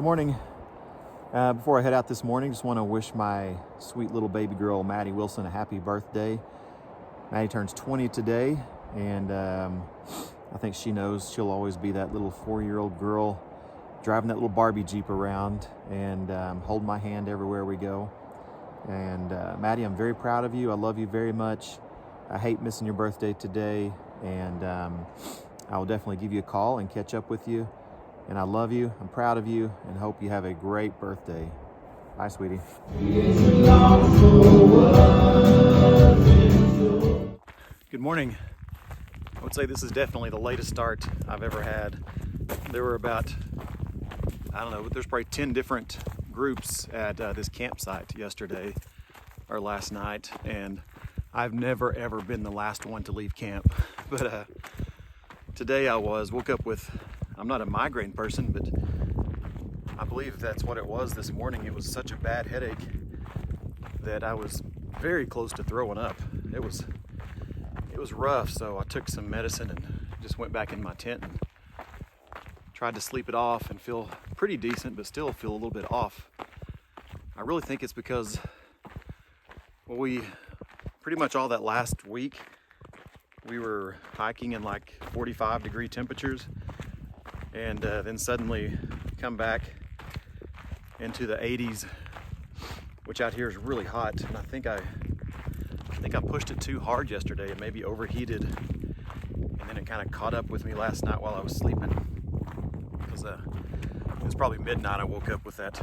morning. Before I head out this morning, just want to wish my sweet little baby girl, Maddie Wilson, a happy birthday. Maddie turns 20 today, and I think she knows she'll always be that little 4-year-old girl driving that little Barbie Jeep around and holding my hand everywhere we go. And Maddie, I'm very proud of you. I love you very much. I hate missing your birthday today, and I will definitely give you a call and catch up with you. And I love you, I'm proud of you, and hope you have a great birthday. Bye, sweetie. Good morning. I would say this is definitely the latest start I've ever had. There were about, there's probably 10 different groups at this campsite yesterday or last night, and I've never ever been the last one to leave camp. But today I woke up with, I'm not a migraine person, but I believe that's what it was this morning. It was such a bad headache that I was very close to throwing up. It was rough, so I took some medicine and just went back in my tent and tried to sleep it off and feel pretty decent, but still feel a little bit off. I really think it's because we pretty much all that last week we were hiking in like 45-degree temperatures, and then suddenly come back into the 80s, which out here is really hot. And I think I pushed it too hard yesterday and maybe overheated, and then it kind of caught up with me last night while I was sleeping, because it was probably midnight. I woke up with that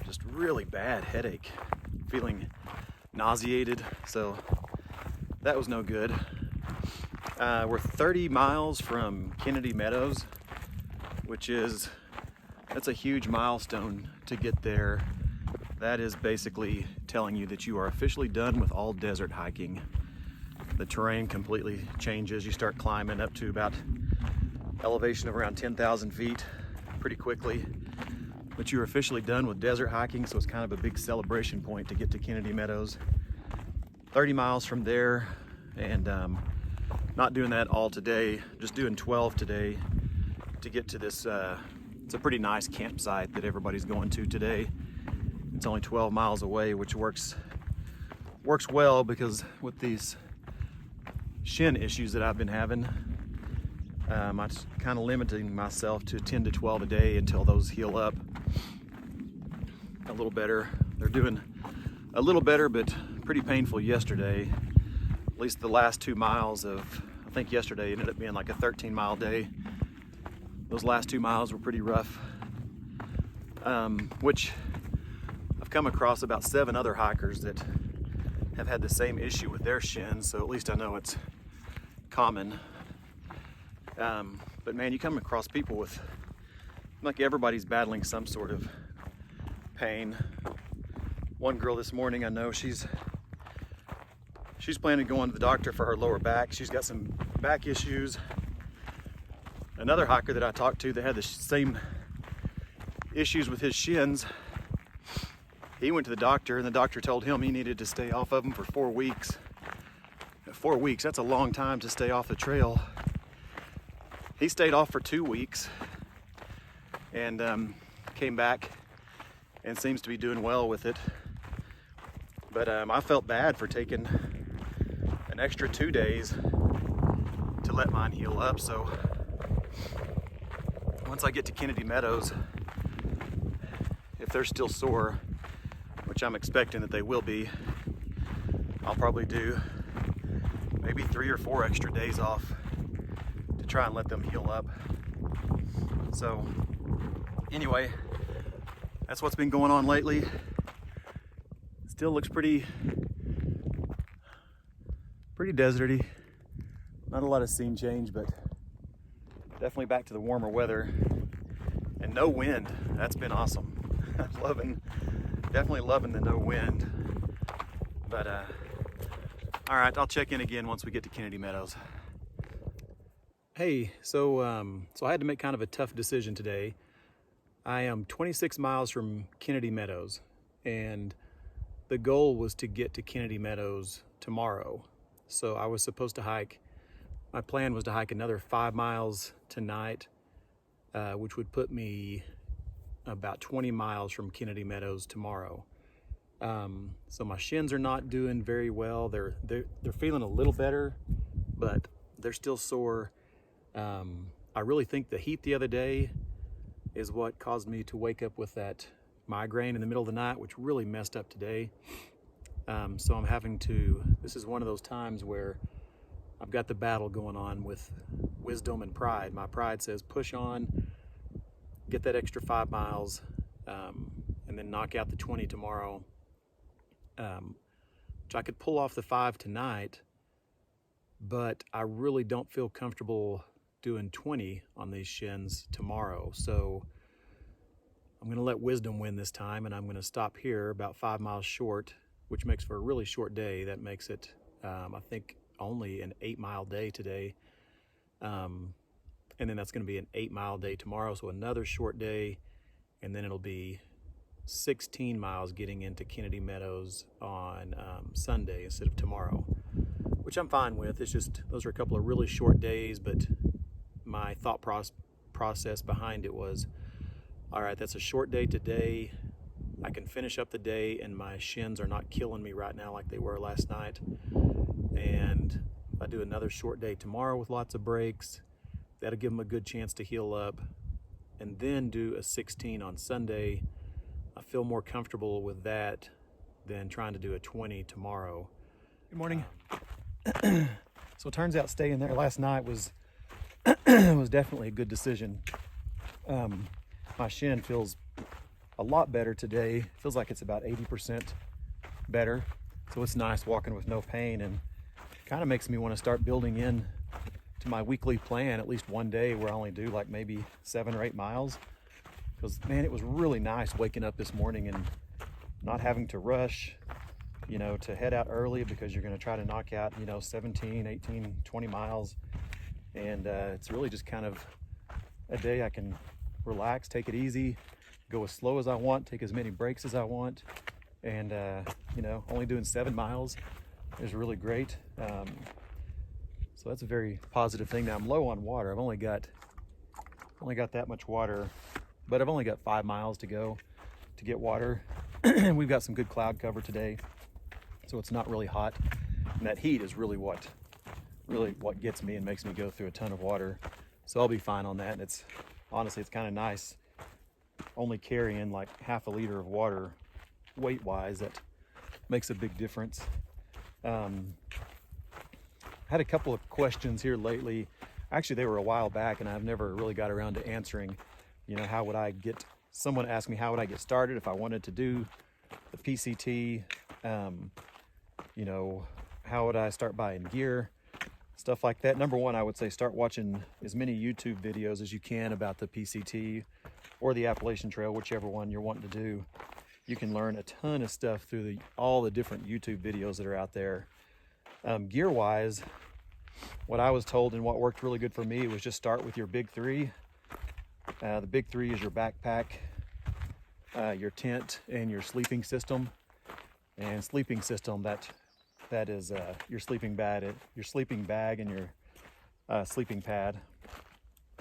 just really bad headache, feeling nauseated, so that was no good. We're 30 miles from Kennedy Meadows, that's a huge milestone to get there. That is basically telling you that you are officially done with all desert hiking. The terrain completely changes. You start climbing up to about elevation of around 10,000 feet pretty quickly, but you're officially done with desert hiking, so it's kind of a big celebration point to get to Kennedy Meadows. 30 miles from there, and not doing that all today, just doing 12 today to get to this. It's a pretty nice campsite that everybody's going to today. It's only 12 miles away, which works well, because with these shin issues that I've been having, I'm kind of limiting myself to 10 to 12 a day until those heal up a little better. They're doing a little better, but pretty painful yesterday. At least the last 2 miles of, I think yesterday ended up being like a 13-mile day. Those last 2 miles were pretty rough, which I've come across about 7 other hikers that have had the same issue with their shins, so at least I know it's common. But man, you come across people with, like, everybody's battling some sort of pain. One girl this morning, I know she's planning on going to the doctor for her lower back. She's got some back issues. Another hiker that I talked to that had the same issues with his shins, he went to the doctor, and the doctor told him he needed to stay off of them for 4 weeks. 4 weeks, that's a long time to stay off the trail. He stayed off for 2 weeks and came back and seems to be doing well with it. But I felt bad for taking an extra 2 days to let mine heal up. So once I get to Kennedy Meadows, if they're still sore, which I'm expecting that they will be, I'll probably do maybe 3 or 4 extra days off to try and let them heal up. So anyway, that's what's been going on lately. Still looks pretty deserty. Not a lot of scene change, but definitely back to the warmer weather and no wind. That's been awesome. Definitely loving the no wind. But all right, I'll check in again once we get to Kennedy Meadows. Hey, so I had to make kind of a tough decision today. I am 26 miles from Kennedy Meadows, and the goal was to get to Kennedy Meadows tomorrow. So I was supposed to hike, my plan was to hike another 5 miles tonight, which would put me about 20 miles from Kennedy Meadows tomorrow. So my shins are not doing very well. They're feeling a little better, but they're still sore. I really think the heat the other day is what caused me to wake up with that migraine in the middle of the night, which really messed up today. So I'm having to, this is one of those times where I've got the battle going on with wisdom and pride. My pride says push on, get that extra 5 miles, and then knock out the 20 tomorrow, which I could pull off the 5 tonight, but I really don't feel comfortable doing 20 on these shins tomorrow. So I'm going to let wisdom win this time, and I'm going to stop here about 5 miles short, which makes for a really short day. That makes it, I think, only an 8-mile day today. And then that's going to be an 8-mile day tomorrow. So another short day, and then it'll be 16 miles getting into Kennedy Meadows on Sunday instead of tomorrow, which I'm fine with. It's just, those are a couple of really short days, but my thought process behind it was, all right, that's a short day today. I can finish up the day and my shins are not killing me right now like they were last night. And if I do another short day tomorrow with lots of breaks, that'll give them a good chance to heal up. And then do a 16 on Sunday. I feel more comfortable with that than trying to do a 20 tomorrow. Good morning. So it turns out staying there last night was was definitely a good decision. My shin feels a lot better today. Feels like it's about 80% better. So it's nice walking with no pain, and kind of makes me want to start building in to my weekly plan at least one day where I only do like maybe 7 or 8 miles. Because man, it was really nice waking up this morning and not having to rush, you know, to head out early because you're going to try to knock out, you know, 17, 18, 20 miles. And it's really just kind of a day I can relax, take it easy, go as slow as I want, take as many breaks as I want. And, you know, only doing 7 miles is really great. So that's a very positive thing. Now I'm low on water. I've only got that much water, but I've only got 5 miles to go to get water. We've got some good cloud cover today, so it's not really hot. And that heat is really what gets me and makes me go through a ton of water. So I'll be fine on that. And it's honestly, it's kind of nice only carrying like half a liter of water weight-wise. That makes a big difference. Had a couple of questions here lately. Actually, they were a while back, and I've never really got around to answering. You know, someone asked me how would I get started if I wanted to do the PCT. You know, how would I start buying gear, stuff like that. Number one, I would say start watching as many YouTube videos as you can about the PCT or the Appalachian Trail, whichever one you're wanting to do. You can learn a ton of stuff through all the different YouTube videos that are out there. Gear-wise, what I was told and what worked really good for me was just start with your big three. The big three is your backpack, your tent, and your sleeping system. And sleeping system, that is your sleeping bag and your sleeping pad.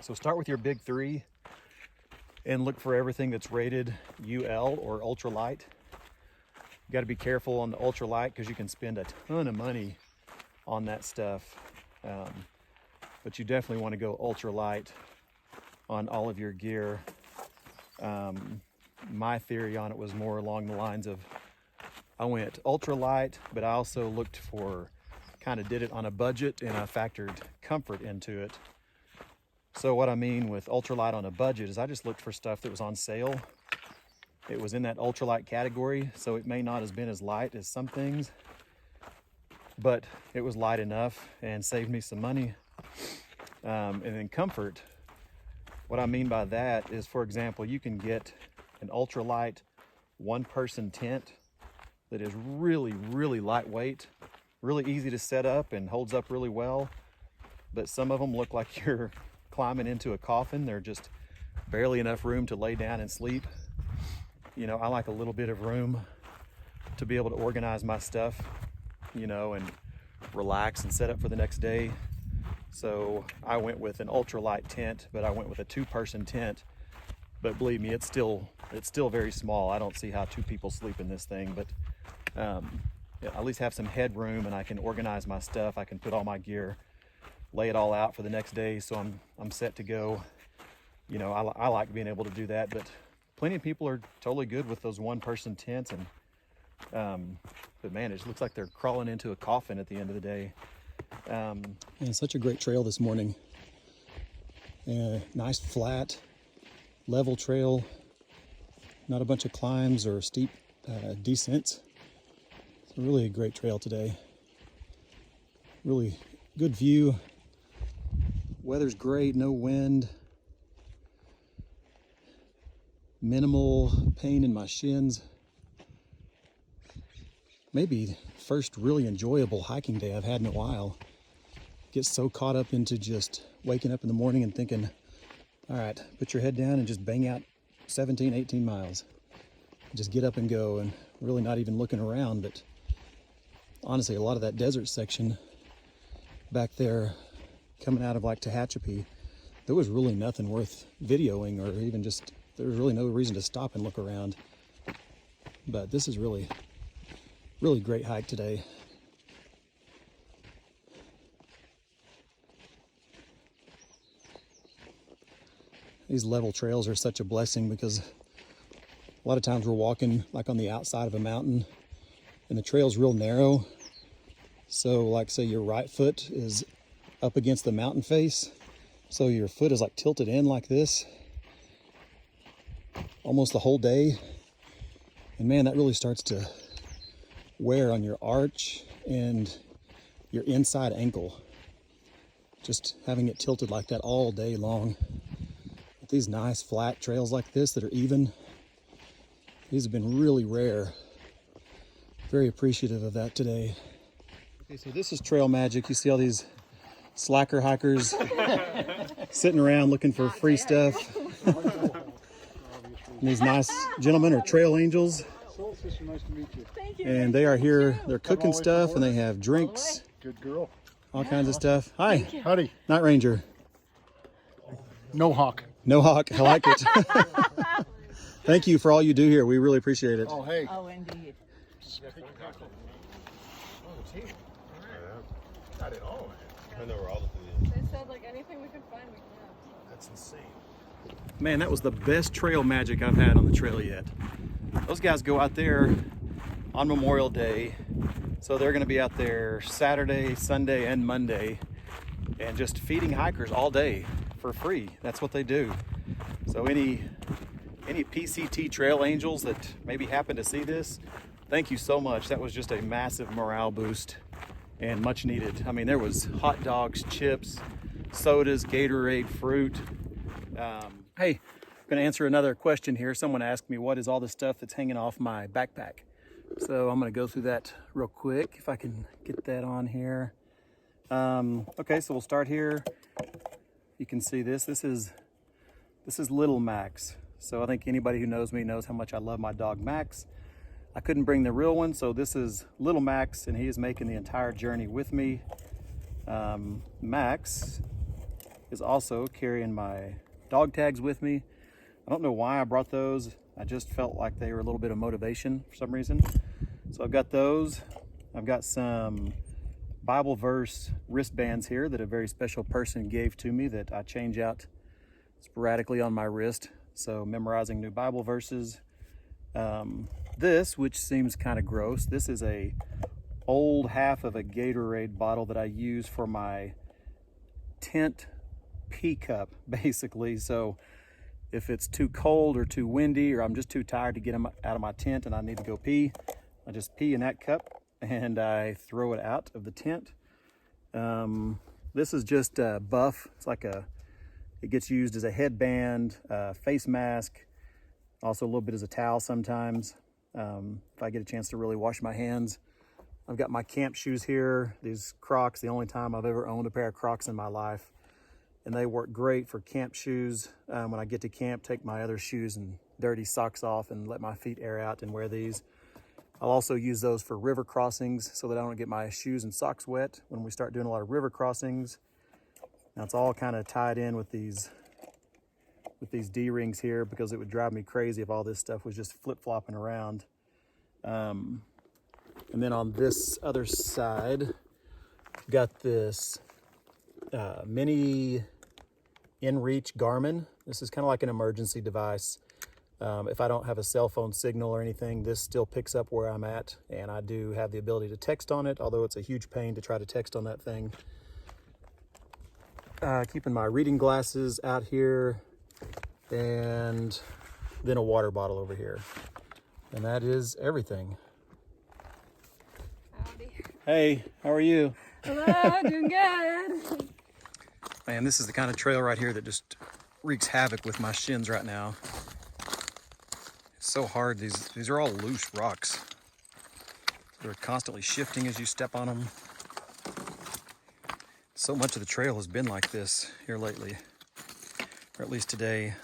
So start with your big three and look for everything that's rated UL or ultralight. You got to be careful on the ultralight because you can spend a ton of money on that stuff. But you definitely want to go ultralight on all of your gear. My theory on it was more along the lines of I went ultralight, but I also looked for, kind of did it on a budget, and I factored comfort into it. So what I mean with ultralight on a budget is I just looked for stuff that was on sale. It was in that ultralight category, so it may not have been as light as some things, but it was light enough and saved me some money. And then comfort, what I mean by that is, for example, you can get an ultralight one-person tent that is really, really lightweight, really easy to set up and holds up really well. But some of them look like you're climbing into a coffin. They're just barely enough room to lay down and sleep. You know, I like a little bit of room to be able to organize my stuff, you know, and relax and set up for the next day. So I went with an ultralight tent, but I went with a 2-person tent but believe me, it's still very small. I don't see how 2 people sleep in this thing, but yeah, at least have some headroom, and I can organize my stuff. I can put all my gear, lay it all out for the next day, so I'm set to go. You know, I like being able to do that, but plenty of people are totally good with those 1-person tents, and but man, it looks like they're crawling into a coffin at the end of the day. And it's such a great trail this morning. Nice flat, level trail, not a bunch of climbs or steep descents. It's really a great trail today. Really good view. Weather's great, no wind. Minimal pain in my shins. Maybe first really enjoyable hiking day I've had in a while. Get so caught up into just waking up in the morning and thinking, all right, put your head down and just bang out 17, 18 miles. Just get up and go, and really not even looking around. But honestly, a lot of that desert section back there coming out of like Tehachapi, there was really nothing worth videoing, or even just, there was really no reason to stop and look around. But this is really great hike today. These level trails are such a blessing, because a lot of times we're walking like on the outside of a mountain and the trail's real narrow. So like, say your right foot is up against the mountain face, so your foot is like tilted in like this almost the whole day. And man, that really starts to wear on your arch and your inside ankle, just having it tilted like that all day long. But these nice flat trails like this that are even, these have been really rare. Very appreciative of that today. Okay, so this is trail magic. You see all these slacker hikers sitting around looking for free stuff. And these nice gentlemen are trail angels. Nice to meet you. Thank you. And they are here, they're cooking stuff, and they have drinks, Good girl. all kinds of stuff. Hi, Howdy. Night Ranger. No hawk. No hawk, I like it. Thank you for all you do here. We really appreciate it. Oh, hey. Oh, indeed. Not at all. I know where all the food is. They said like anything we could find, we can have. That's insane. Man, that was the best trail magic I've had on the trail yet. Those guys go out there on Memorial Day, so they're going to be out there Saturday, Sunday, and Monday, and just feeding hikers all day for free. That's what they do. So any PCT trail angels that maybe happen to see this, thank you so much. That was just a massive morale boost and much needed. I mean, there was hot dogs, chips, sodas, Gatorade, fruit. Hey, I'm going to answer another question here. Someone asked me, what is all the stuff that's hanging off my backpack? So I'm going to go through that real quick, if I can get that on here. Okay, so we'll start here. You can see this. This is Little Max. So I think anybody who knows me knows how much I love my dog Max. I couldn't bring the real one, so this is Little Max, and he is making the entire journey with me. Max is also carrying my dog tags with me. I don't know why I brought those. I just felt like they were a little bit of motivation for some reason. So I've got those. I've got some Bible verse wristbands here that a very special person gave to me that I change out sporadically on my wrist. So memorizing new Bible verses. This, which seems kind of gross, this is a old half of a Gatorade bottle that I use for my tent pee cup, basically. So if it's too cold or too windy, or I'm just too tired to get out of my tent and I need to go pee, I just pee in that cup and I throw it out of the tent. This is just a buff. It's like it gets used as a headband, face mask, also a little bit as a towel sometimes. If I get a chance to really wash my hands. I've got my camp shoes here, these Crocs, the only time I've ever owned a pair of Crocs in my life. And they work great for camp shoes. When I get to camp, take my other shoes and dirty socks off and let my feet air out and wear these. I'll also use those for river crossings so that I don't get my shoes and socks wet when we start doing a lot of river crossings. Now it's all kind of tied in with these with these D-rings here because it would drive me crazy if all this stuff was just flip-flopping around. And then on this other side, we've got this mini InReach Garmin. This is kind of like an emergency device. If I don't have a cell phone signal or anything, this still picks up where I'm at, and I do have the ability to text on it, although it's a huge pain to try to text on that thing. Keeping my reading glasses out here, and then a water bottle over here. And that is everything. Howdy. Hey, how are you? Hello, doing good. Man, this is the kind of trail right here that just wreaks havoc with my shins right now. It's so hard. These are all loose rocks. They're constantly shifting as you step on them. So much of the trail has been like this here lately, or at least today.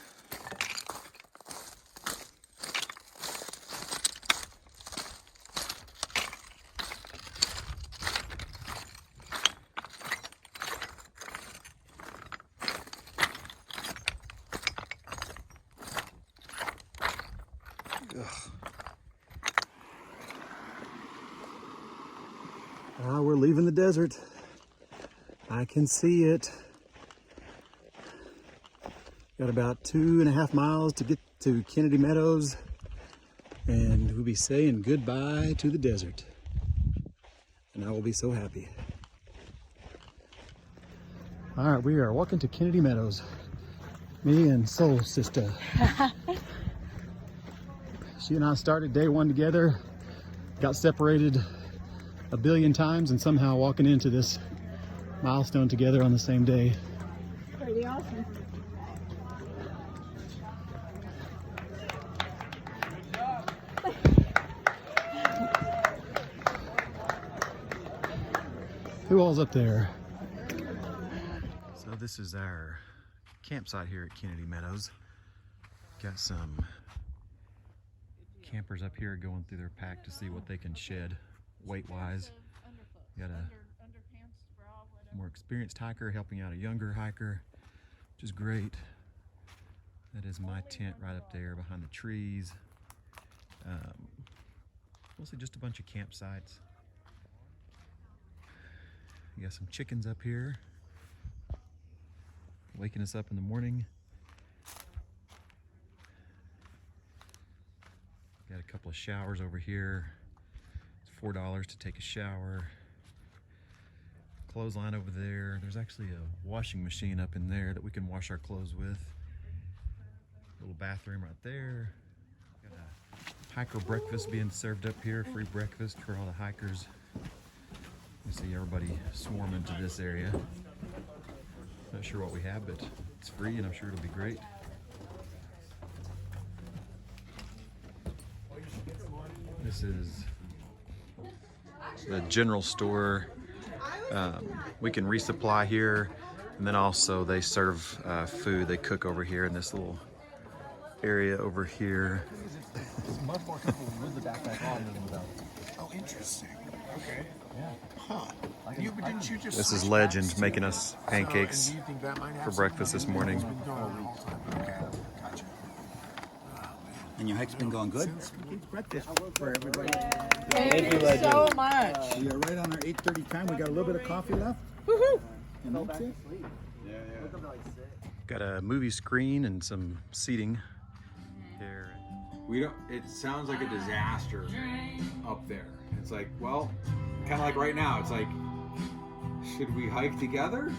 We're leaving the desert. I can see it. Got about 2.5 miles to get to Kennedy Meadows, and we'll be saying goodbye to the desert. And I will be so happy. All right, we are walking to Kennedy Meadows. Me and Soul Sister. She and I started day one together, got separated a billion times, and somehow walking into this milestone together on the same day. Pretty awesome. Who all's up there? So this is our campsite here at Kennedy Meadows. Got some campers up here going through their pack to see what they can shed weight-wise. Got a more experienced hiker helping out a younger hiker, which is great. That is my tent right up there behind the trees. Mostly just a bunch of campsites. We got some chickens up here, waking us up in the morning. Got a couple of showers over here. It's $4 to take a shower. Clothesline over there. There's actually a washing machine up in there that we can wash our clothes with. Little bathroom right there. Got a hiker breakfast being served up here. Free breakfast for all the hikers. You see everybody swarming to this area. Not sure what we have, but it's free and I'm sure it'll be great. This is the general store. We can resupply here, and then also they serve food. They cook over here in this little area over here. It's much more comfortable with the backpack on than without. Oh, interesting. Okay. Yeah. Huh. Didn't you just This is switch Legend backs making too? us pancakes So, and do you think that might have for something breakfast to this do with morning. what's been going on all the time? Okay. Gotcha. And your hike's been going good? Breakfast for everybody. Thank you so much. We are right on our 8:30 time. We got a little bit of coffee left. Woohoo! And that's it. Got a movie screen and some seating here. We don't. It sounds like a disaster up there. It's like, well, kind of like right now. It's like, should we hike together?